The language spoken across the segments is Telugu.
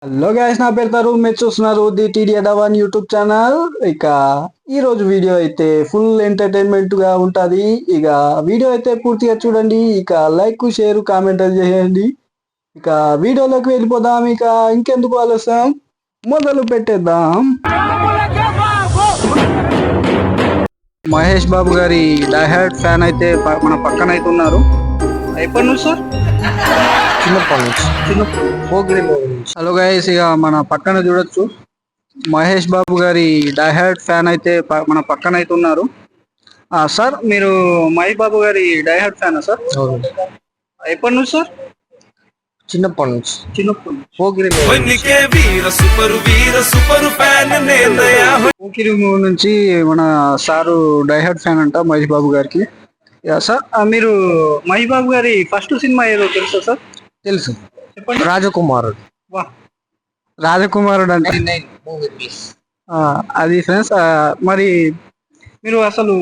హలో గైస్, నా పేరు తరుణ్. మీరు చూస్తున్నారు ది టీడీ అడవన్ యూట్యూబ్ ఛానల్. ఇక ఈ రోజు వీడియో అయితే ఫుల్ ఎంటర్టైన్మెంట్ గా ఉంటది. ఇక వీడియో అయితే పూర్తిగా చూడండి. ఇక లైక్, షేర్, కామెంట్ చేయండి. ఇక వీడియోలోకి వెళ్ళిపోదాం. ఇక ఇంకెందుకు ఆలస్యం, మొదలు పెట్టేద్దాం. మహేష్ బాబు గారి డైహార్డ్ ఫ్యాన్ అయితే మన పక్కన అయితే ఉన్నారు. ఎప్పటి నుంచి సార్? చిన్నప్పటి నుంచి. హలో గైస్, ఇక మన పక్కన చూడొచ్చు మహేష్ బాబు గారి డైహార్డ్ ఫ్యాన్ అయితే మన పక్కన అయితే ఉన్నారు. సార్, మీరు మహేష్ బాబు గారి డైహార్డ్ ఫ్యానా సార్? ఎప్పటి నుంచి సార్? చిన్నప్పటి నుంచి. పోకిరి మూవీ నుంచి మన సారు డైహార్డ్ ఫ్యాన్ అంట మహేష్ బాబు గారికి. సార్, మీరు మహేష్ బాబు గారి ఫస్ట్ సినిమా ఏదో తెలుసా సార్? తెలుసు, చెప్పండి. రాజకుమారుడు. వా, రాజకుమారుడు అంటే అది ఫ్రెండ్స్. మరి మీరు అసలు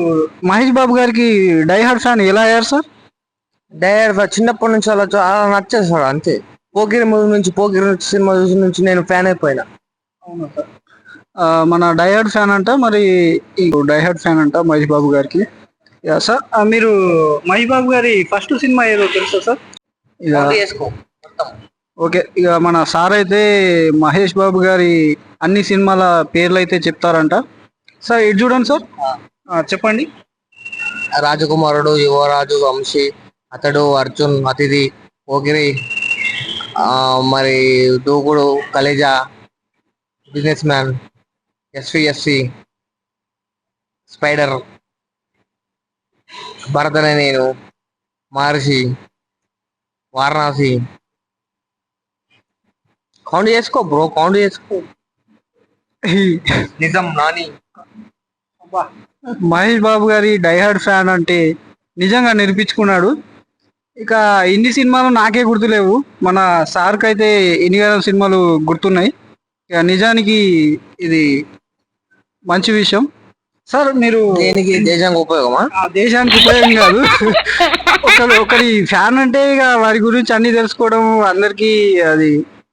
మహేష్ బాబు గారికి డైహార్డ్ ఫ్యాన్ ఎలా అయ్యారు సార్? డైరెక్ట్ చిన్నప్పటి నుంచి అలా నచ్చేస్తాడు అంతే. పోకిరి మూవీ నుంచి, పోకిరి సినిమా చూసి నుంచి నేను ఫ్యాన్ అయిపోయినా. అవునా సార్? మన డైహార్డ్ ఫ్యాన్ అంట. మరి ఈ డైహార్డ్ ఫ్యాన్ అంట మహేష్ బాబు గారికి. సార్, మీరు మహేష్ బాబు గారి ఫస్ట్ సినిమా ఏదో తెలుసా సార్? ఓకే, ఇక మన సార్ అయితే మహేష్ బాబు గారి అన్ని సినిమాల పేర్లు అయితే చెప్తారంట. సార్, ఇటు చూడండి సార్. చెప్పండి. రాజకుమారుడు, యువరాజు, వంశీ, అతడు, అర్జున్, అతిథి, పోకిరి, మరి Dookudu, Khaleja, businessman, SVSC, Spyder, Bharat Ane Nenu, Maharshi, Varanasi. Count చేసుకో బ్రో, కౌంట్ చేసుకో. నిజం నాని. మహేష్ బాబు గారి డైహార్డ్ ఫ్యాన్ అంటే నిజంగా నిరూపించుకున్నాడు. ఇక ఇన్ని సినిమాలు నాకే గుర్తులేవు, మన సార్కి అయితే ఎన్ని సినిమాలు గుర్తున్నాయి. ఇక నిజానికి ఇది మంచి విషయం. సార్, మీరు దేనికి? దేశానికి ఉపయోగమా? దేశానికి ఉపయోగం కాదు. ఒకరి ఫ్యాన్ అంటే ఇక వారి గురించి అన్ని తెలుసుకోవడం అందరికి. అది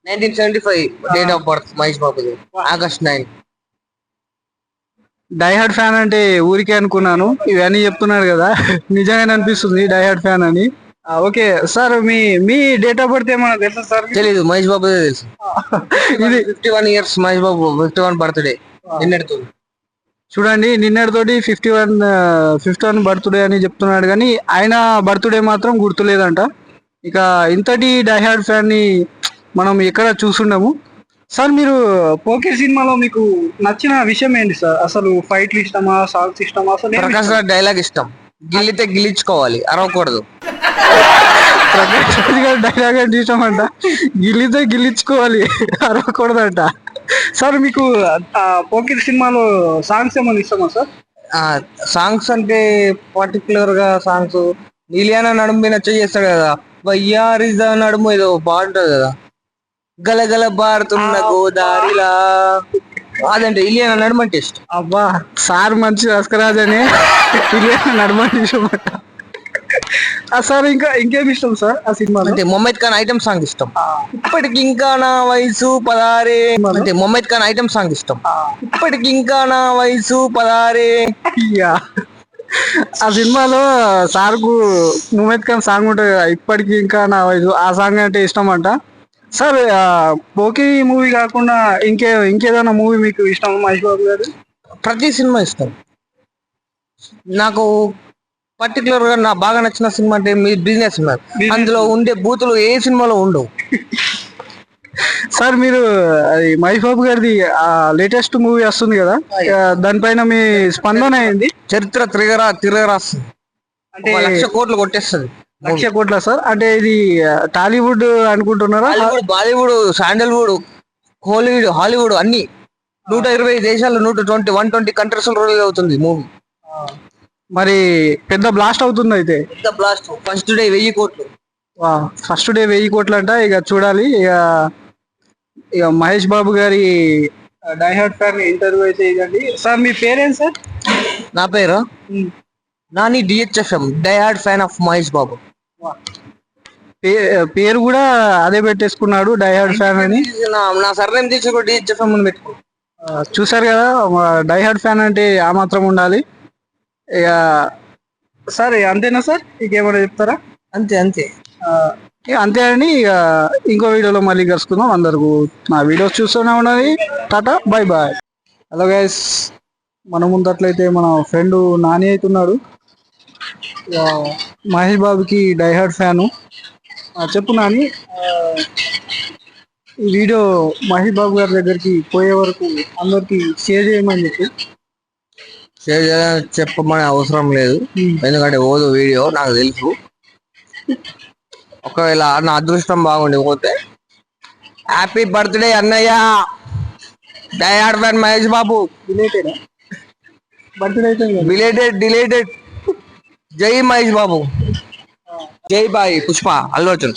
1975 డేట్ ఆఫ్ బర్త్ మహేష్ బాబుది, ఆగస్ట్ 9. డైహార్డ్ ఫ్యాన్ అంటే ఊరికే అనుకున్నాను, ఇవన్నీ చెప్తున్నారు కదా, నిజంగానే అనిపిస్తుంది డైహార్డ్ ఫ్యాన్ అని. Okay sir, me date of birth ఏమన్నా తెలుసా సార్? తెలీదు, మహేష్ బాబు తెలుసు. ఇది 51 ఇయర్స్ మహేష్ బాబు, 51 బర్త్డే నిన్నటితో. చూడండి, నిన్నటితోటి 51 బర్త్డే అని చెప్తున్నాడు, కానీ ఆయన బర్త్డే మాత్రం గుర్తులేదంట. ఇక ఇంతటి డైహార్డ్ ఫ్యాన్ ని మనం ఎక్కడ చూసుండము. సార్, మీరు పోకిరి సినిమాలో మీకు నచ్చిన విషయం ఏంటి సార్? అసలు ఫైట్లు ఇష్టమా, సాంగ్స్ ఇష్టమా? అసలు ప్రకాష్ రాజ్ డైలాగ్ ఇష్టం, గిల్లితే గిల్లించుకోవాలి, అరవకూడదు. ప్రకాష్ రాజ్ గారి డైలాగ్ అంటే ఇష్టం అంట, గిల్లితే గిల్లించుకోవాలి, అరవకూడదంట. సార్, మీకు పోకిరి సినిమాలో సాంగ్స్ ఏమైనా ఇష్టమా సార్? సాంగ్స్ అంటే పర్టికులర్ గా సాంగ్స్, నీలియానా నడుము నచ్చ చేస్తాడు కదా, వయ్యారిజా నడుము ఏదో బాగుంటది కదా, గలగల బారుతున్న గోదారిలా, అదంటే ఇలియానా నడుము అంటే ఇష్టం. అబ్బా, సార్ మంచి రస్కరాజ్ అని ఇలియానా నడుము అంటే ఇష్టం అంట. సార్, ఇంకేమి ఇష్టం సార్ ఆ సినిమా అంటే మొహమ్మద్ ఖాన్ ఐటమ్ సాంగ్ ఇష్టం. ఇప్పటికి ఇంకా నా వయసు 16. అంటే మొహమ్మద్ ఖాన్ ఐటమ్ సాంగ్ ఇష్టం. ఇప్పటికి ఇంకా నా వయసు 16. ఆ సినిమాలో సార్కు ముమైద్ ఖాన్ సాంగ్ ఉంటుంది కదా, ఇప్పటికి ఇంకా నా వయసు, ఆ సాంగ్ అంటే ఇష్టం అంట. సార్, పోకిరి మూవీ కాకుండా ఇంకేదైనా మూవీ మీకు ఇష్టం మహేష్ బాబు గారు? ప్రతి సినిమా ఇష్టం నాకు. పర్టికులర్ గా నా బాగా నచ్చిన సినిమా అంటే మీ బిజినెస్ మ్యాన్. అందులో ఉండే బూతులు ఏ సినిమాలో ఉండవు. సార్, మీరు అది మహేష్ బాబు గారిది లేటెస్ట్ మూవీ వస్తుంది కదా, దానిపైన మీ స్పందన ఏంది? చరిత్ర తిరగరాస్తుంది అంటే 1,00,000 కోట్లు కొట్టేస్తుంది. 1,00,000 కోట్ల సార్? అంటే ఇది టాలీవుడ్ అనుకుంటున్నారా? బాలీవుడ్, శాండల్వుడ్, హాలీవుడ్ అన్ని 120 దేశాలు, 120 కంట్రీస్ రిలీజ్ అవుతుంది మూవీ. మరి పెద్ద బ్లాస్ట్ అవుతుంది అయితే. పెద్ద బ్లాస్ట్. ఫస్ట్ డే 1000 కోట్లు. ఫస్ట్ డే 1000 కోట్లు అంట. ఇక చూడాలి. ఇక మహేష్ బాబు గారి డైహార్డ్ ఫ్యాన్ ఇంటర్వ్యూ అయితే ఇదండి. సార్, మీ పేరేంటి సార్? నా పేరు Nani, DHFM, diehard fan of Mahesh Babu. పేరు కూడా అదే పెట్టేసుకున్నాడు డైహార్డ్ ఫ్యాన్ అని. నా సర్నేమ్ తీసి కూడా డిహెచ్ఎఫ్ఎం అని పెట్టుకో. చూసారు కదా, డైహార్డ్ ఫ్యాన్ అంటే ఆ మాత్రం ఉండాలి. ఇక సార్ అంతేనా సార్, ఇంకేమైనా చెప్తారా? అంతే అంతే. ఇక అంతే అండి. ఇక ఇంకో వీడియోలో మళ్ళీ కలుసుకుందాం. అందరికీ నా వీడియోస్ చూస్తూనే ఉన్నది. Tata bye bye. Hello guys, మన ముందట్లయితే మన ఫ్రెండ్ నాని అవుతున్నాడు. మహేష్ బాబుకి డైహార్డ్ ఫ్యాను. చెప్పు నాని, ఈ వీడియో మహేష్ బాబు గారి దగ్గరికి పోయే వరకు అందరికి షేర్ చేయమని చెప్పి. షేర్ చేయాలని చెప్పమని అవసరం లేదు, ఎందుకంటే ఓదు వీడియో నాకు తెలుసు. ఒకవేళ నా అదృష్టం బాగుండిపోతే హ్యాపీ బర్త్డే అన్నయ్య, diehard fan Mahesh Babu. Related birthday అయితే డిలేటెడ్. జై మహేష్ బాబు, జై బాయ్ పుష్ప అల్లు అర్జున్.